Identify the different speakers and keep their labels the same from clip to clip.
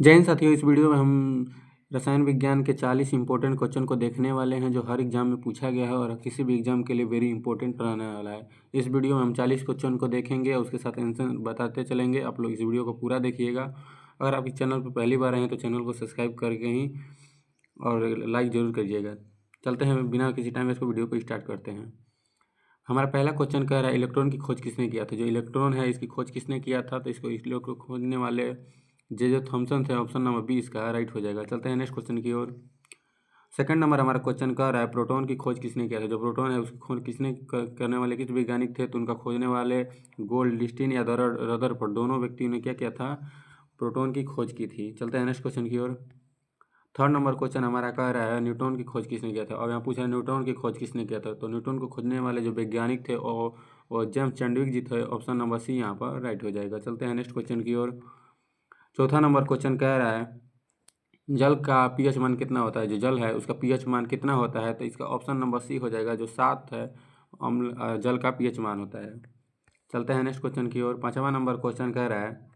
Speaker 1: जय हिंद साथियों। इस वीडियो में हम रसायन विज्ञान के 40 इंपॉर्टेंट क्वेश्चन को देखने वाले हैं जो हर एग्जाम में पूछा गया है और किसी भी एग्जाम के लिए वेरी इंपॉर्टेंट रहने वाला है। इस वीडियो में हम 40 क्वेश्चन को देखेंगे और उसके साथ आंसर बताते चलेंगे। आप लोग इस वीडियो को पूरा देखिएगा। अगर आप इस चैनल पर पहली बार आए हैं तो चैनल को सब्सक्राइब करके ही और लाइक ज़रूर करिएगा। चलते हैं बिना किसी टाइम वेस्ट को वीडियो को स्टार्ट करते हैं। हमारा पहला क्वेश्चन कह रहा है इलेक्ट्रॉन की खोज किसने किया था। जो इलेक्ट्रॉन है इसकी खोज किसने किया था, तो इसको इलेक्ट्रॉन खोजने वाले जे थॉमसन थे। ऑप्शन नंबर बी इसका राइट हो जाएगा। चलते हैं नेक्स्ट क्वेश्चन की ओर। सेकंड नंबर हमारा क्वेश्चन कह रहा है प्रोटॉन की खोज किसने किया था। जो प्रोटॉन है उसकी खोज किसने करने वाले किस वैज्ञानिक थे, तो उनका खोजने वाले गोल्डस्टीन या रदरफोर्ड दोनों व्यक्तियों ने क्या किया था, प्रोटॉन की खोज की थी। चलते हैं नेक्स्ट क्वेश्चन की ओर। थर्ड नंबर क्वेश्चन हमारा कह रहा है न्यूटन की खोज किसने किया था। और यहाँ पूछा है न्यूटन की खोज किसने किया था, तो न्यूटन को खोजने वाले जो वैज्ञानिक थे और जेम्स चैडविक जी थे। ऑप्शन नंबर सी यहाँ पर राइट हो जाएगा। चलते हैं नेक्स्ट क्वेश्चन की ओर। चौथा नंबर क्वेश्चन कह रहा है जल का पीएच मान कितना होता है। जो जल है उसका पीएच मान कितना होता है, तो इसका ऑप्शन नंबर सी हो जाएगा जो 7 है अम्ल जल का पीएच मान होता है। चलते हैं नेक्स्ट क्वेश्चन की ओर। पांचवा नंबर क्वेश्चन कह रहा है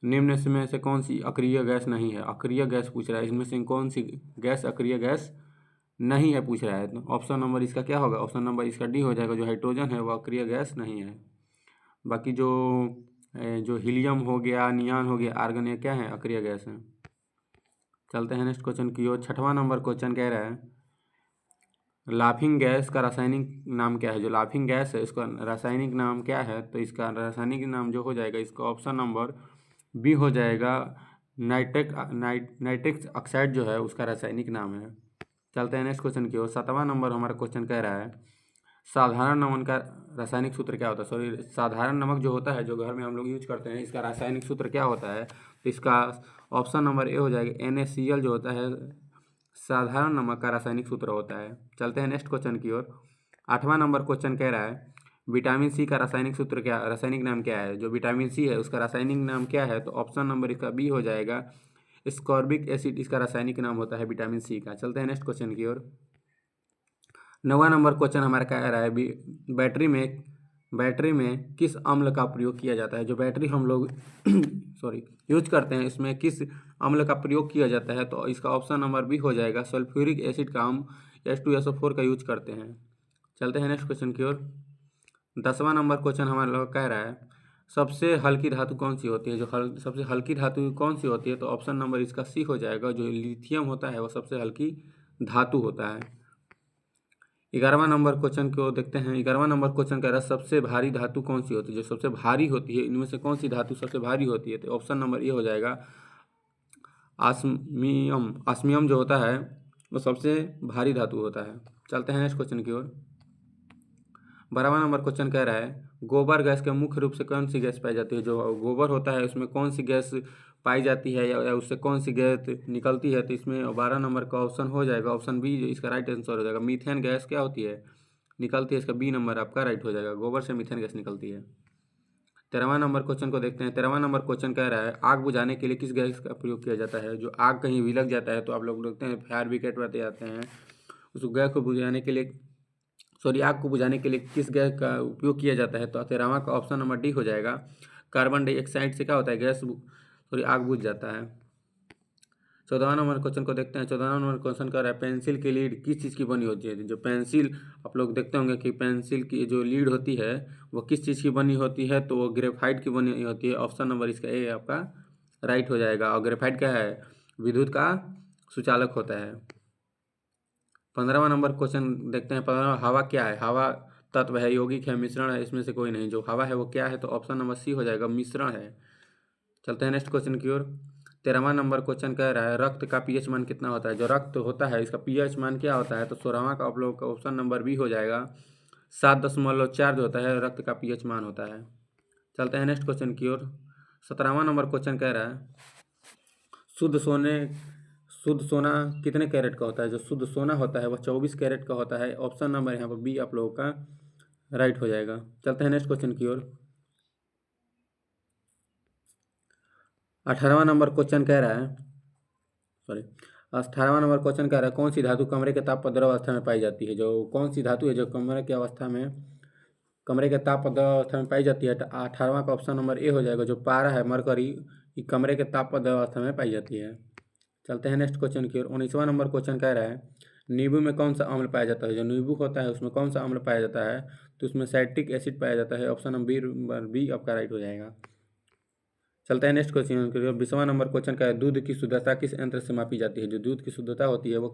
Speaker 1: निम्न में से कौन सी अक्रिय गैस नहीं है। अक्रिय गैस पूछ रहा है, इसमें से कौन सी गैस अक्रिय गैस नहीं है पूछ रहा है। तो ऑप्शन नंबर इसका क्या होगा, ऑप्शन नंबर इसका डी हो जाएगा। जो हाइड्रोजन है वो अक्रिय गैस नहीं है। बाकी जो हीलियम हो गया, नियान हो गया, आर्गन, ये क्या है, अक्रिय गैस है। चलते हैं नेक्स्ट क्वेश्चन की ओर। छठवां नंबर क्वेश्चन कह रहा है लाफिंग गैस का रासायनिक नाम क्या है। जो लाफिंग गैस है इसका रासायनिक नाम क्या है, तो इसका रासायनिक नाम जो हो जाएगा इसका ऑप्शन नंबर बी हो जाएगा। नाइट्रिक ऑक्साइड जो है उसका रासायनिक नाम है। चलते हैं नेक्स्ट क्वेश्चन की ओर। सातवां नंबर हमारा क्वेश्चन कह रहा है साधारण नमक का रासायनिक सूत्र क्या होता है। सॉरी, साधारण नमक जो होता है जो घर में हम लोग यूज करते हैं, इसका रासायनिक सूत्र क्या होता है, तो इसका ऑप्शन नंबर ए हो जाएगा। NaCl जो होता है साधारण नमक का रासायनिक सूत्र होता है। चलते हैं नेक्स्ट क्वेश्चन की ओर। आठवां नंबर क्वेश्चन कह रहा है विटामिन सी का रासायनिक सूत्र क्या, रासायनिक नाम क्या है। जो विटामिन सी है उसका रासायनिक नाम क्या है, तो ऑप्शन नंबर इसका बी हो जाएगा। स्कॉर्बिक एसिड इसका रासायनिक नाम होता है विटामिन सी का। चलते हैं नेक्स्ट क्वेश्चन की ओर। नौवां नंबर क्वेश्चन हमारा कह रहा है बैटरी में किस अम्ल का प्रयोग किया जाता है। जो बैटरी हम लोग सॉरी यूज करते हैं इसमें किस अम्ल का प्रयोग किया जाता है, तो इसका ऑप्शन नंबर बी हो जाएगा। सल्फ्यूरिक एसिड का हम H2SO4 का यूज करते हैं। चलते हैं नेक्स्ट क्वेश्चन की ओर। 10वां नंबर क्वेश्चन हमारा लोग कह रहा है सबसे हल्की धातु कौन सी होती है। जो सबसे हल्की धातु कौन सी होती है, तो ऑप्शन नंबर इसका सी हो जाएगा। जो लिथियम होता है वो सबसे हल्की धातु होता है। 11वां नंबर क्वेश्चन को देखते हैं। 11वां नंबर क्वेश्चन कह रहा है सबसे भारी धातु कौन सी होती है। जो सबसे भारी होती है इनमें से कौन सी धातु सबसे भारी होती है, तो ऑप्शन नंबर ये हो जाएगा आस्मियम। आस्मियम जो होता है वो सबसे भारी धातु होता है। चलते हैं नेक्स्ट क्वेश्चन की ओर। 12वां नंबर क्वेश्चन कह रहा है गोबर गैस के मुख्य रूप से कौन सी गैस पाई जाती है। जो गोबर होता है उसमें कौन सी गैस पाई जाती है या उससे कौन सी गैस निकलती है, तो इसमें 12 नंबर का ऑप्शन हो जाएगा। ऑप्शन बी इसका राइट आंसर हो जाएगा। मीथेन गैस क्या होती है, निकलती है। इसका बी नंबर आपका राइट हो जाएगा। गोबर से मीथेन गैस निकलती है। 13वां नंबर क्वेश्चन को देखते हैं। 13वां नंबर क्वेश्चन कह रहा है आग बुझाने के लिए किस गैस का प्रयोग किया जाता है। जो आग कहीं भी लग जाता है तो आप लोग देखते हैं फायर ब्रिगेड वाले आते हैं, उस गैस को बुझाने के लिए सॉरी आग को बुझाने के लिए किस गैस का उपयोग किया जाता है, तो 13वां का ऑप्शन नंबर डी हो जाएगा। कार्बन डाइऑक्साइड से क्या होता है, गैस सॉरी आग बुझ जाता है। 14वां नंबर क्वेश्चन को देखते हैं। 14वां नंबर क्वेश्चन कर रहा है पेंसिल की लीड किस चीज़ की बनी होती है। जो पेंसिल आप लोग देखते होंगे कि पेंसिल की जो लीड होती है वो किस चीज़ की बनी होती है, तो वो ग्रेफाइट की बनी होती है। ऑप्शन नंबर इसका ए आपका राइट हो जाएगा। और ग्रेफाइट क्या है, विद्युत का सुचालक होता है। 15वां नंबर क्वेश्चन देखते हैं। 15वां हवा क्या है। हवा तत्व है, यौगिक है, मिश्रण है, इसमें से कोई नहीं। जो हवा है वो क्या है, तो ऑप्शन नंबर सी हो जाएगा, मिश्रण है। चलते हैं नेक्स्ट क्वेश्चन की ओर। 13वां नंबर क्वेश्चन कह रहा है रक्त का पीएच मान कितना होता है। जो रक्त होता है इसका पीएच मान क्या होता है, तो 16वां का आप लोग का ऑप्शन नंबर बी हो जाएगा। 7.4 जो होता है रक्त का पीएच मान होता है। चलते हैं नेक्स्ट क्वेश्चन की ओर। 17वां नंबर क्वेश्चन कह रहा है शुद्ध सोने शुद्ध सोना कितने कैरेट का होता है। जो शुद्ध सोना होता है वह 24 कैरेट का होता है। ऑप्शन नंबर यहाँ पर बी आप लोगों का राइट हो जाएगा। चलते हैं नेक्स्ट क्वेश्चन की ओर। 18वां नंबर क्वेश्चन कह रहा है सॉरी 18वां नंबर क्वेश्चन कह रहा है कौन सी धातु कमरे के ताप पर द्रव अवस्था में पाई जाती है। जो कौन सी धातु है जो कमरे के ताप पर द्रव अवस्था में पाई जाती है। 18वां का ऑप्शन नंबर ए हो जाएगा। जो पारा है, मरकरी कि कमरे के तापमान अवस्था में पाई जाती है। चलते हैं नेक्स्ट क्वेश्चन की ओर। 19वां नंबर क्वेश्चन कह रहा है नींबू में कौन सा अम्ल पाया जाता है। जो नींबू होता है उसमें कौन सा अम्ल पाया जाता है, तो उसमें साइट्रिक एसिड पाया जाता है। ऑप्शन नंबर बी आपका राइट हो जाएगा। चलते हैं नेक्स्ट क्वेश्चन की ओर। 20वां नंबर क्वेश्चन का है दूध की शुद्धता किस यंत्र से मापी जाती है। जो दूध की शुद्धता होती है वो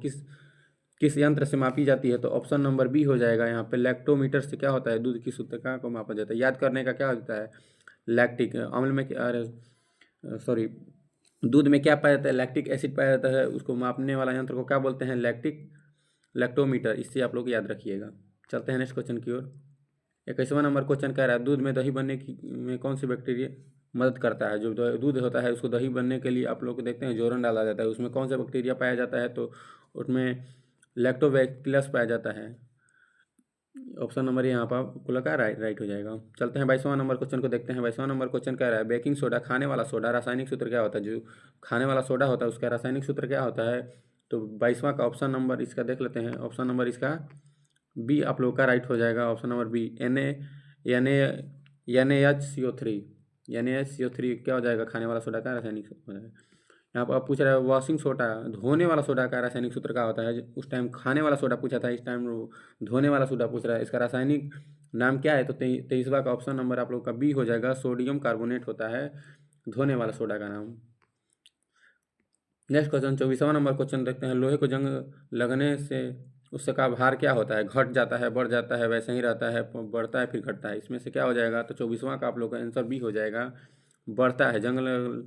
Speaker 1: किस यंत्र से मापी जाती है, तो ऑप्शन नंबर बी हो जाएगा। यहाँ पे लैक्टोमीटर से क्या होता है, दूध की शुद्धता को मापा जाता है। याद करने का क्या होता है, लैक्टिक अम्ल में सॉरी दूध में क्या पाया जाता है, लैक्टिक एसिड पाया जाता है। उसको मापने वाला यंत्र को क्या बोलते हैं, लैक्टोमीटर। इससे आप लोग याद रखिएगा। चलते हैं नेक्स्ट क्वेश्चन की ओर। 21वां नंबर क्वेश्चन कह रहा है दूध में दही बनने की में कौन सी बैक्टीरिया मदद करता है। जो दूध होता है उसको दही बनने के लिए आप लोग देखते हैं जोरन डाला जाता है, उसमें कौन सा बैक्टीरिया पाया जाता है, तो उसमें लैक्टोबैक्टिलस पाया जाता है। ऑप्शन नंबर यहाँ पर आपको लगा राइट हो जाएगा। चलते हैं 22वां नंबर क्वेश्चन को देखते हैं। 22वां नंबर क्वेश्चन कह रहा है बेकिंग सोडा खाने वाला सोडा रासायनिक सूत्र क्या होता है। जो खाने वाला सोडा होता है उसका रासायनिक सूत्र क्या होता है, तो 22वां का ऑप्शन नंबर इसका देख लेते हैं। ऑप्शन नंबर इसका बी आप लोग का राइट हो जाएगा। Option number B NaHCO3 NaHCO3 क्या हो जाएगा, खाने वाला सोडा का रासायनिक सूत्र हो जाएगा। यहाँ पर आप पूछ रहा है वॉशिंग सोडा धोने वाला सोडा का रासायनिक सूत्र क्या होता है। उस टाइम खाने वाला सोडा पूछा था, इस टाइम धोने वाला सोडा पूछ रहा है। इसका रासायनिक नाम क्या है, तो 23वां का ऑप्शन नंबर आप लोग का बी हो जाएगा। सोडियम कार्बोनेट होता है धोने वाला सोडा का नाम। नेक्स्ट क्वेश्चन 24वां नंबर क्वेश्चन देखते हैं। लोहे को जंग लगने से उससे का भार क्या होता है, घट जाता है, बढ़ जाता है, वैसे ही रहता है, बढ़ता है, फिर घटता है। इसमें से क्या हो जाएगा, तो 24वां का आप लोग का आंसर बी हो जाएगा, बढ़ता है। जंग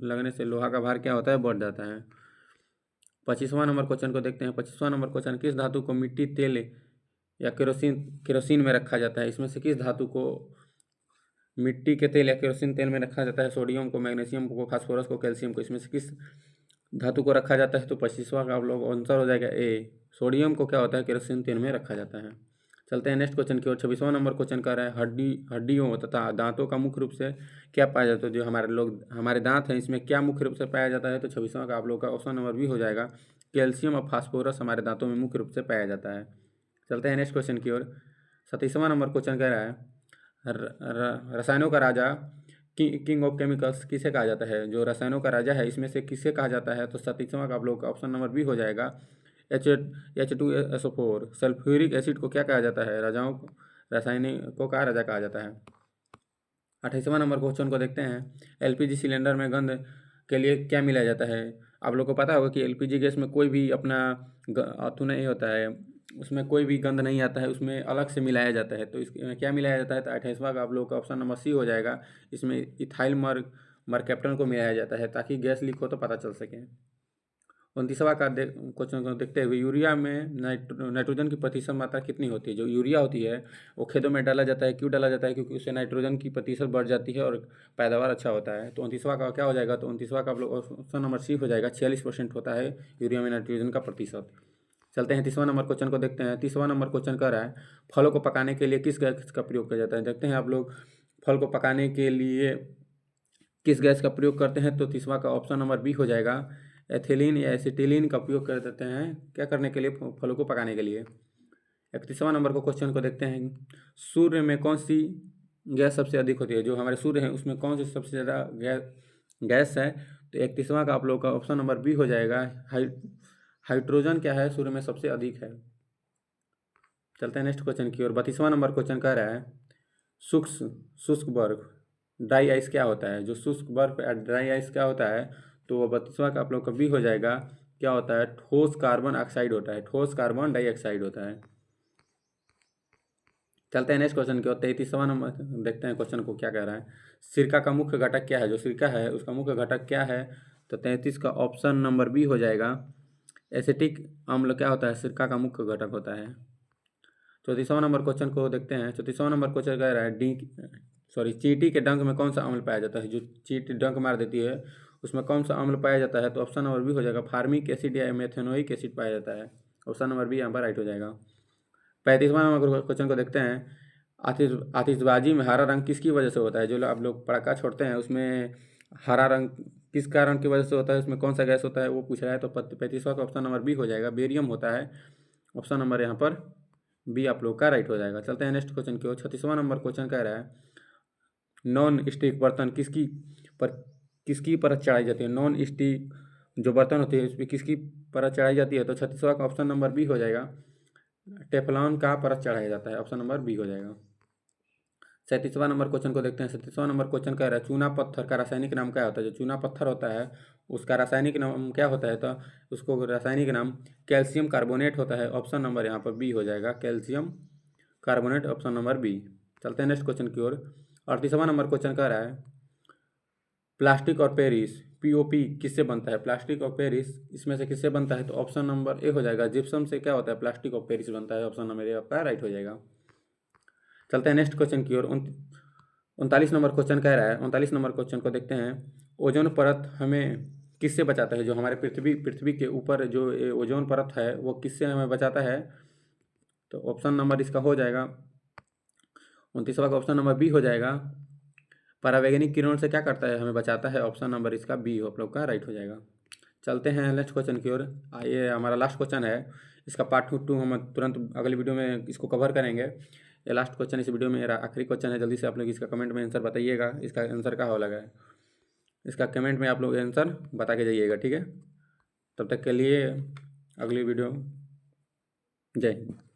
Speaker 1: लगने से लोहा का भार क्या होता है, बढ़ जाता है। 25वां नंबर क्वेश्चन को देखते हैं। 25वां नंबर क्वेश्चन किस धातु को मिट्टी तेल या केरोसिन में रखा जाता है। इसमें से किस धातु को मिट्टी के तेल या केरोसिन तेल में रखा जाता है। सोडियम को, मैग्नीशियम को, फास्फोरस को, कैल्शियम को, इसमें से किस धातु को रखा जाता है, तो 25वां का आप लोग आंसर हो जाएगा ए। सोडियम को क्या होता है, केरोसिन तेल में रखा जाता है। चलते हैं नेक्स्ट क्वेश्चन की ओर। 26वां नंबर क्वेश्चन कर रहा है हड्डियों तथा दांतों का मुख्य रूप से क्या पाया जाता है। जो हमारे दांत हैं इसमें क्या मुख्य रूप से पाया जाता है, तो 26वां का आप लोग का ऑप्शन नंबर भी हो जाएगा। कैल्शियम और फास्फोरस हमारे दांतों में मुख्य रूप से पाया जाता है। चलते हैं नेक्स्ट क्वेश्चन की ओर। 27वां नंबर क्वेश्चन कह रहा है रसायनों का राजा किंग ऑफ केमिकल्स किसे कहा जाता है। जो रसायनों का राजा है इसमें से किसे कहा जाता है, तो 27वां का आप लोग का ऑप्शन नंबर बी हो जाएगा। H2SO4 सल्फ्यूरिक एसिड को क्या कहा जाता है, रासायनिकों का राजा कहा जाता है। 28वां नंबर क्वेश्चन को देखते हैं। LPG सिलेंडर में गंध के लिए क्या मिलाया जाता है। आप लोग को पता होगा कि LPG गैस में कोई भी अपना अथु नहीं होता है, उसमें कोई भी गंध नहीं आता है, उसमें अलग से मिलाया जाता है। तो इसमें क्या मिलाया जाता है, तो 28वां का आप लोग का ऑप्शन नंबर सी हो जाएगा। इसमें इथाइल मरकैप्टन को मिलाया जाता है ताकि गैस लीक हो तो पता चल सके। 29वां का क्वेश्चन को देखते हुए यूरिया में नाइट्रोजन की प्रतिशत मात्रा कितनी होती है। जो यूरिया होती है वो खेतों में डाला जाता है, क्यों डाला जाता है, क्योंकि उससे नाइट्रोजन की प्रतिशत बढ़ जाती है और पैदावार अच्छा होता है। तो 29वां का क्या हो जाएगा, तो 29वां का आप लोग ऑप्शन नंबर सी हो जाएगा। 46% होता है यूरिया में नाइट्रोजन का प्रतिशत। चलते हैं 30वां नंबर क्वेश्चन को देखते हैं। 30वां नंबर क्वेश्चन कर रहा है फलों को पकाने के लिए किस गैस का प्रयोग किया जाता है। देखते हैं आप लोग फल को पकाने के लिए किस गैस का प्रयोग करते हैं, तो 30वां का ऑप्शन नंबर बी हो जाएगा। एथिलीन या एसिटिलीन का उपयोग कर देते हैं क्या करने के लिए, फलों को पकाने के लिए। 31वां नंबर को क्वेश्चन को देखते हैं। सूर्य में कौन सी गैस सबसे अधिक होती है। जो हमारे सूर्य हैं उसमें कौन सी सबसे ज़्यादा गैस है, तो 31वां का आप लोग का ऑप्शन नंबर बी हो जाएगा। हाइड्रोजन क्या है, सूर्य में सबसे अधिक है। चलते हैं नेक्स्ट क्वेश्चन की ओर। 32वां नंबर क्वेश्चन कह रहा है शुष्क बर्फ ड्राई आइस क्या होता है। जो शुष्क बर्फ ड्राई आइस क्या होता है, तो 32वां का आप लोग का बी हो जाएगा। क्या होता है, ठोस कार्बन ऑक्साइड होता है, ठोस कार्बन डाइऑक्साइड होता है। चलते हैं नेक्स्ट क्वेश्चन की ओर। 33वां नंबर देखते हैं क्वेश्चन को क्या कह रहा है। सिरका का मुख्य घटक क्या है। जो सिरका है उसका मुख्य घटक क्या है, तो 33 का ऑप्शन नंबर बी हो जाएगा। एसिटिक अम्ल क्या होता है, सिरका का मुख्य घटक होता है। 34वां नंबर क्वेश्चन को देखते हैं। 34वां नंबर क्वेश्चन कह रहा है चींटी के डंक में कौन सा अम्ल पाया जाता है। जो चींटी डंक मार देती है उसमें कौन सा अम्ल पाया जाता है, तो ऑप्शन नंबर बी हो जाएगा। फार्मिक एसिड या मेथेनोइक एसिड पाया जाता है। ऑप्शन नंबर बी यहाँ पर राइट हो जाएगा। 35वां नंबर क्वेश्चन को देखते हैं। आतिशबाजी में हरा रंग किसकी वजह से होता है। जो आप लोग पटाखा छोड़ते हैं उसमें हरा रंग किस कारण की वजह से होता है, उसमें कौन सा गैस होता है वो पूछ रहा है। तो 35वां का ऑप्शन नंबर बी हो जाएगा, बेरियम होता है। ऑप्शन नंबर यहाँ पर बी आप लोग का राइट हो जाएगा। चलते हैं नेक्स्ट क्वेश्चन की ओर। 36वां नंबर क्वेश्चन कह रहा है नॉन स्टिक बर्तन किसकी परत चढ़ाई जाती है, नॉन स्टिक जो बर्तन होते हैं उस पर किसकी परत चढ़ाई जाती है, तो 36वां का ऑप्शन नंबर बी हो जाएगा, टेफलॉन का परत चढ़ाया जाता है, ऑप्शन नंबर बी हो जाएगा। 37वां नंबर क्वेश्चन को देखते हैं। 37वां नंबर क्वेश्चन कह रहा है चूना पत्थर का रासायनिक नाम क्या होता है। जो चूना पत्थर होता है उसका रासायनिक नाम क्या होता है, तो उसको रासायनिक नाम कैल्शियम कार्बोनेट होता है, ऑप्शन नंबर यहाँ पर बी हो जाएगा, calcium carbonate, option number B. चलते हैं नेक्स्ट क्वेश्चन की ओर। 38वां नंबर क्वेश्चन कह रहा है प्लास्टिक और पेरिस, पीओपी किससे बनता है, प्लास्टिक और पेरिस इसमें से किससे बनता है, तो ऑप्शन नंबर ए हो जाएगा, जिप्सम से क्या होता है, प्लास्टिक और पेरिस बनता है, ऑप्शन नंबर ए आपका राइट हो जाएगा। चलते हैं नेक्स्ट क्वेश्चन की ओर। 39 नंबर क्वेश्चन कह रहा है, 39 नंबर क्वेश्चन को देखते हैं। ओजोन परत हमें किससे बचाता है, जो हमारे पृथ्वी के ऊपर जो ओजोन परत है वो किससे हमें बचाता है, तो ऑप्शन नंबर इसका हो जाएगा 29वां का ऑप्शन नंबर बी हो जाएगा, परावैंगनिक किरणों से क्या करता है, हमें बचाता है, ऑप्शन नंबर इसका बी आप लोग का राइट हो जाएगा। चलते हैं नेक्स्ट क्वेश्चन की ओर। ये हमारा लास्ट क्वेश्चन है, इसका पार्ट 2 हम तुरंत अगली वीडियो में इसको कवर करेंगे। ये लास्ट क्वेश्चन इस वीडियो में मेरा आखिरी क्वेश्चन है, जल्दी से आप लोग इसका कमेंट में आंसर बताइएगा, इसका आंसर क्या हो लगा है, इसका कमेंट में आप लोग आंसर बता के जाइएगा, ठीक है। तब तक के लिए अगली वीडियो, जय हिंद।